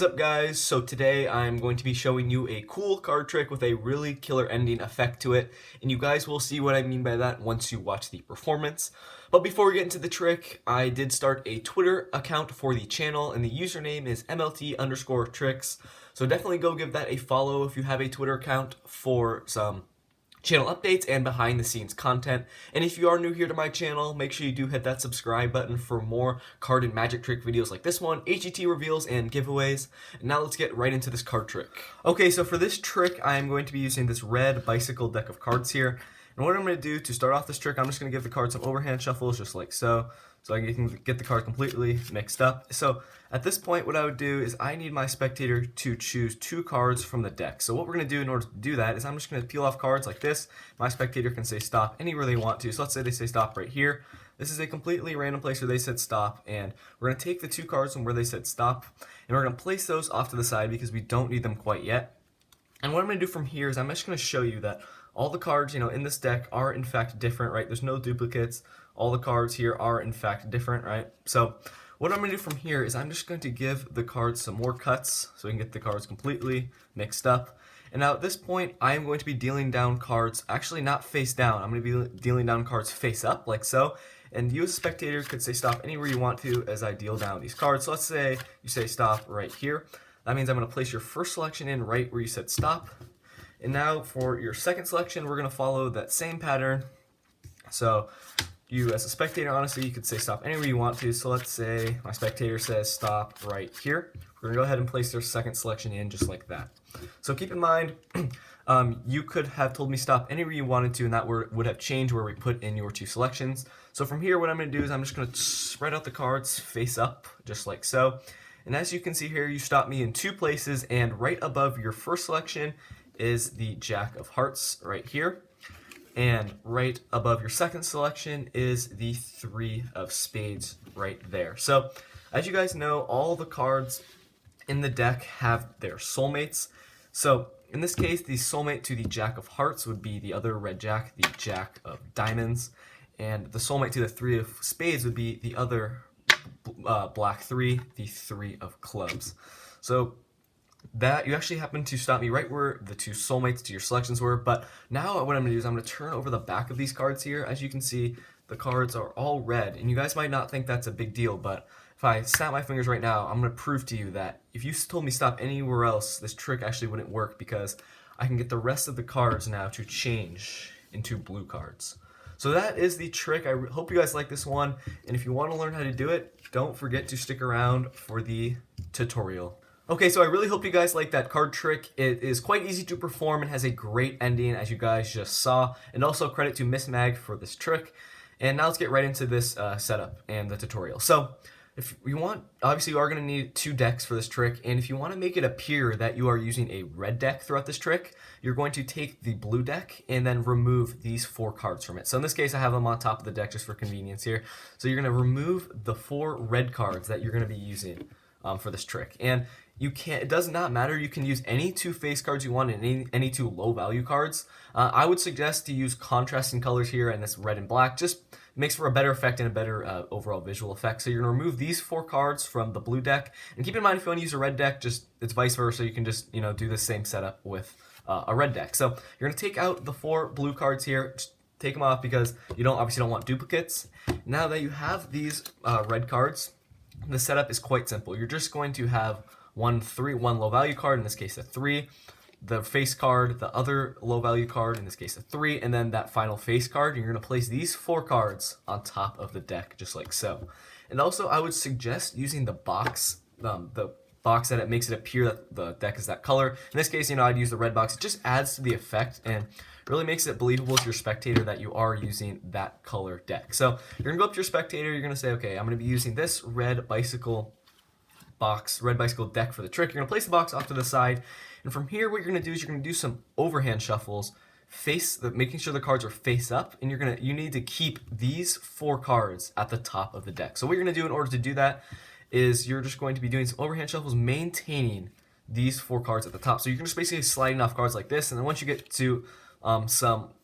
up, guys? So today I'm going to be showing you a cool card trick with a really killer ending effect to it, and you guys will see what I mean by that once you watch the performance. But before we get into the trick, I did start a Twitter account for the channel, and the username is MLT_tricks. So definitely go give that a follow if you have a Twitter account for some channel updates and behind the scenes content. And if you are new here to my channel, make sure you do hit that subscribe button for more card and magic trick videos like this one, HET reveals and giveaways. And now let's get right into this card trick. Okay, so for this trick, I am going to be using this red bicycle deck of cards here. And what I'm going to do to start off this trick, I'm just going to give the card some overhand shuffles just like so I can get the card completely mixed up. So at this point, what I would do is I need my spectator to choose two cards from the deck. So what we're going to do in order to do that is I'm just going to peel off cards like this. My spectator can say stop anywhere they want to. So let's say they say stop right here. This is a completely random place where they said stop, and we're going to take the two cards from where they said stop, and we're going to place those off to the side because we don't need them quite yet. And what I'm going to do from here is I'm just going to show you that all the cards, in this deck are in fact different, right? There's no duplicates. All the cards here are in fact different, right? So what I'm going to do from here is I'm just going to give the cards some more cuts so we can get the cards completely mixed up. And now at this point, I am going to be dealing down cards, actually not face down. I'm going to be dealing down cards face up, like so. And you as a spectator could say stop anywhere you want to as I deal down these cards. So let's say you say stop right here. That means I'm going to place your first selection in right where you said stop. And now for your second selection, we're going to follow that same pattern. So you as a spectator, honestly, you could say stop anywhere you want to. So let's say my spectator says stop right here. We're going to go ahead and place their second selection in just like that. So keep in mind, you could have told me stop anywhere you wanted to, and that would have changed where we put in your two selections. So from here, what I'm going to do is I'm just going to spread out the cards face up just like so. And as you can see here, you stop me in two places, and right above your first selection is the Jack of Hearts right here. And right above your second selection is the Three of Spades right there. So as you guys know, all the cards in the deck have their soulmates. So in this case, the soulmate to the Jack of Hearts would be the other red jack, the Jack of Diamonds. And the soulmate to the Three of Spades would be the other black three, the Three of Clubs. So that you actually happen to stop me right where the two soulmates to your selections were. But now what I'm going to do is I'm going to turn over the back of these cards here. As you can see, the cards are all red, and you guys might not think that's a big deal, but if I snap my fingers right now, I'm going to prove to you that if you told me stop anywhere else, this trick actually wouldn't work, because I can get the rest of the cards now to change into blue cards. So that is the trick. I hope you guys like this one, and if you want to learn how to do it, don't forget to stick around for the tutorial. Okay, so I really hope you guys like that card trick. It is quite easy to perform and has a great ending, as you guys just saw. And also credit to Miss Mag for this trick. And now let's get right into this setup and the tutorial. So if you want, obviously you are going to need two decks for this trick. And if you want to make it appear that you are using a red deck throughout this trick, you're going to take the blue deck and then remove these four cards from it. So in this case, I have them on top of the deck just for convenience here. So you're going to remove the four red cards that you're going to be using for this trick. And it does not matter. You can use any two face cards you want and any two low value cards. I would suggest to use contrasting colors here, and this red and black just makes for a better effect and a better overall visual effect. So you're going to remove these four cards from the blue deck. And keep in mind, if you want to use a red deck, it's vice versa. You can just do the same setup with a red deck. So you're going to take out the four blue cards here. Just take them off because you obviously don't want duplicates. Now that you have these red cards, the setup is quite simple. You're just going to have one low value card, in this case a 3, the face card, the other low value card, in this case a 3, and then that final face card. You're going to place these four cards on top of the deck just like so. And also I would suggest using the box that it makes it appear that the deck is that color. In this case, I'd use the red box. It just adds to the effect and really makes it believable to your spectator that you are using that color deck. So you're going to go up to your spectator, you're going to say, okay, I'm going to be using this red bicycle deck for the trick. You're going to place the box off to the side, and from here what you're going to do is you're going to do some overhand shuffles, making sure the cards are face up, and you need to keep these four cards at the top of the deck. So what you're going to do in order to do that is you're just going to be doing some overhand shuffles, maintaining these four cards at the top. So you're just basically sliding off cards like this, and then once you get to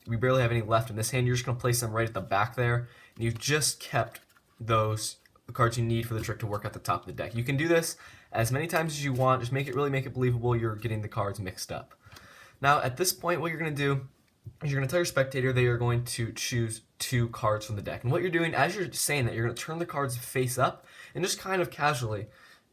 we barely have any left in this hand, you're just going to place them right at the back there, and you've just kept those cards you need for the trick to work at the top of the deck. You can do this as many times as you want. Just really make it believable you're getting the cards mixed up. Now, at this point, what you're going to do is you're going to tell your spectator they are going to choose 2 cards from the deck. And what you're doing, as you're saying that, you're going to turn the cards face up and just kind of casually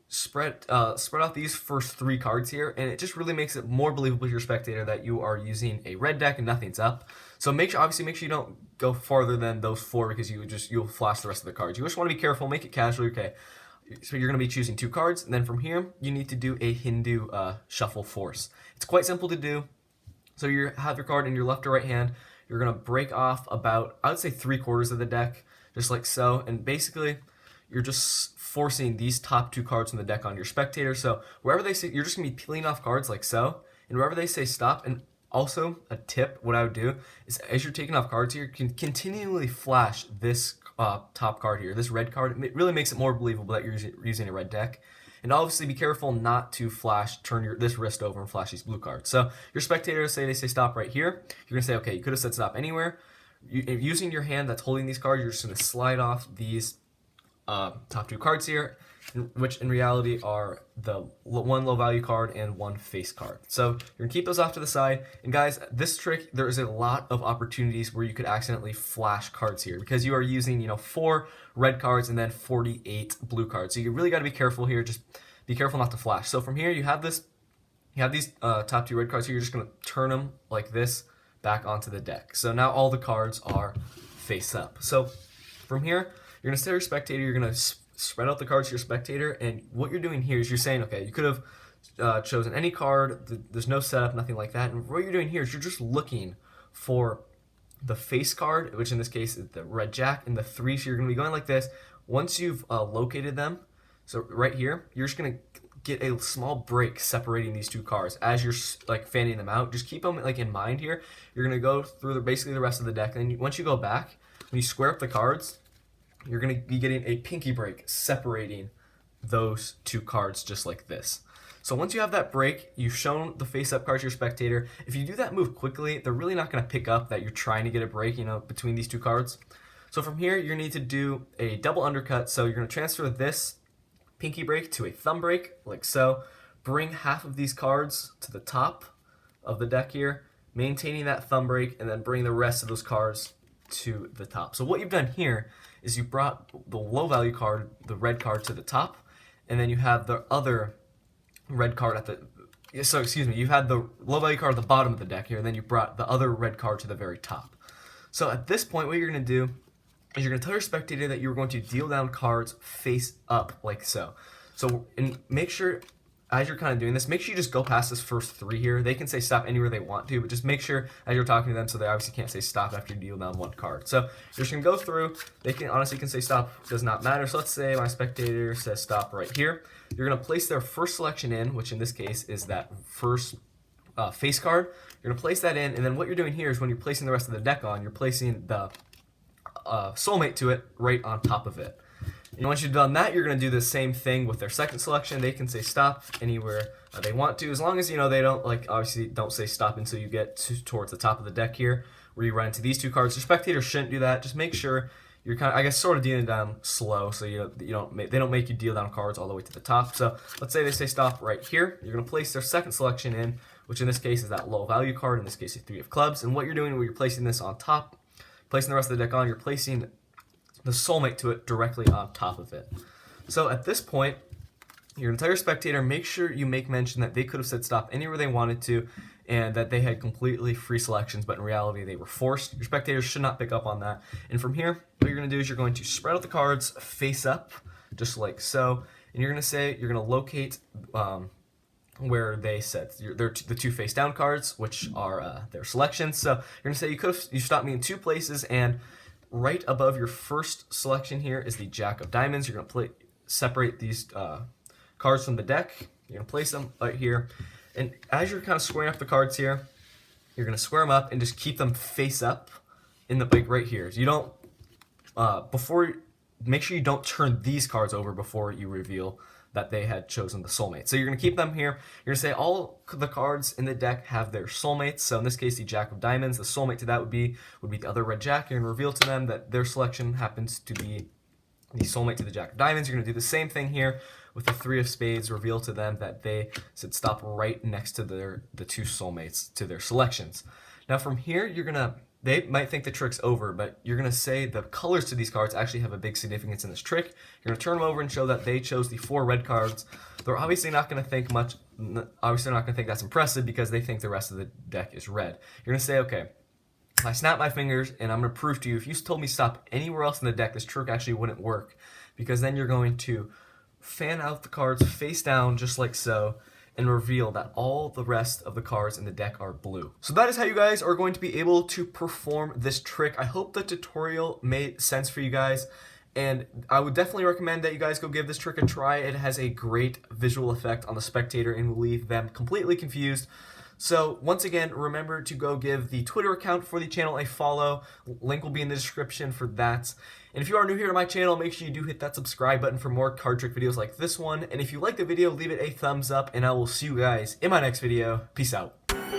spread out these first 3 cards here, and it just really makes it more believable to your spectator that you are using a red deck and nothing's up. So obviously make sure you don't go farther than those 4, because you'll flash the rest of the cards. You just want to be careful, make it casual. Okay, so you're going to be choosing 2 cards, and then from here you need to do a Hindu shuffle force. It's quite simple to do. So you have your card in your left or right hand. You're going to break off about, I would say, 3/4 of the deck, just like so, and basically you're just forcing these top 2 cards from the deck on your spectator. So wherever they say, you're just going to be peeling off cards like so, and wherever they say stop. And also a tip, what I would do is, as you're taking off cards here, you can continually flash this top card here, this red card. It really makes it more believable that you're using a red deck. And obviously be careful not to turn this wrist over and flash these blue cards. So your spectators they say stop right here. You're going to say, okay, you could have said stop anywhere. Using your hand that's holding these cards, you're just going to slide off these top 2 cards here, which in reality are the 1 low value card and 1 face card. So you're gonna keep those off to the side. And guys, this trick, there is a lot of opportunities where you could accidentally flash cards here, because you are using 4 red cards and then 48 blue cards. So you really got to be careful here. Just be careful not to flash. So from here you have these top 2 red cards here. You're just gonna turn them like this back onto the deck. So now all the cards are face up. So from here, you're going to tell your spectator, you're going to spread out the cards to your spectator, and what you're doing here is you're saying, okay, you could have chosen any card, there's no setup, nothing like that, and what you're doing here is you're just looking for the face card, which in this case is the red jack, and the 3, so you're going to be going like this. Once you've located them, so right here, you're just going to get a small break separating these 2 cards as you're like fanning them out. Just keep them like in mind here. You're going to go through basically the rest of the deck, and then once you go back, when you square up the cards, you're going to be getting a pinky break separating those 2 cards just like this. So once you have that break, you've shown the face-up cards to your spectator. If you do that move quickly, they're really not going to pick up that you're trying to get a break, between these 2 cards. So from here, you're going to need to do a double undercut. So you're going to transfer this pinky break to a thumb break, like so. Bring half of these cards to the top of the deck here, maintaining that thumb break, and then bring the rest of those cards to the top. So what you've done here is you brought the low value card, the red card, to the top, and then you have the other red card you had the low value card at the bottom of the deck here, and then you brought the other red card to the very top. So at this point, what you're going to do is you're going to tell your spectator that you're going to deal down cards face up, like so. And make sure, as you're kind of doing this, make sure you just go past this first 3 here. They can say stop anywhere they want to, but just make sure as you're talking to them, so they obviously can't say stop after you deal down 1 card. So you're just going to go through. They can say stop, does not matter. So let's say my spectator says stop right here. You're going to place their first selection in, which in this case is that first face card. You're going to place that in, and then what you're doing here is when you're placing the rest of the deck on, you're placing the soulmate to it right on top of it. And once you've done that, you're going to do the same thing with their second selection. They can say stop anywhere they want to, as long as they don't obviously don't say stop until you get towards the top of the deck here, where you run into these 2 cards. Your spectator shouldn't do that. Just make sure you're kind of, sort of dealing down slow, so they don't make you deal down cards all the way to the top. So let's say they say stop right here. You're going to place their second selection in, which in this case is that low value card. In this case, a 3 of clubs. And what you're doing when you're placing this on top, placing the rest of the deck on, you're placing the soulmate to it directly on top of it. So at this point, your entire spectator, make sure you make mention that they could have said stop anywhere they wanted to, and that they had completely free selections, but in reality they were forced. Your spectators should not pick up on that. And from here, what you're going to do is you're going to spread out the cards face up, just like so, and you're going to locate where they said they're the 2 face down cards, which are their selections. So you're going to say you stopped me in 2 places, and right above your first selection here is the Jack of Diamonds. You're going to separate these cards from the deck. You're going to place them right here. And as you're kind of squaring up the cards here, you're going to square them up and just keep them face up in the right here. So you don't, make sure you don't turn these cards over before you reveal that they had chosen the soulmate. So you're going to keep them here. You're going to say all the cards in the deck have their soulmates. So in this case, the Jack of Diamonds, the soulmate to that would be the other red jack. You're going to reveal to them that their selection happens to be the soulmate to the jack of diamonds. You're going to do the same thing here with the three of spades. Reveal to them that they should stop right next to the two soulmates to their selections. Now from here, they might think the trick's over, but you're going to say the colors to these cards actually have a big significance in this trick. You're going to turn them over and show that they chose the 4 red cards. They're obviously not going to think much, obviously not going to think that's impressive because they think the rest of the deck is red. You're going to say, okay, I snap my fingers and I'm going to prove to you, if you told me stop anywhere else in the deck, this trick actually wouldn't work, because then you're going to fan out the cards face down just like so and reveal that all the rest of the cards in the deck are blue. So that is how you guys are going to be able to perform this trick. I hope the tutorial made sense for you guys, and I would definitely recommend that you guys go give this trick a try. It has a great visual effect on the spectator and will leave them completely confused. So once again, remember to go give the Twitter account for the channel a follow. Link will be in the description for that. And if you are new here to my channel, make sure you do hit that subscribe button for more card trick videos like this one. And if you like the video, leave it a thumbs up, and I will see you guys in my next video. Peace out.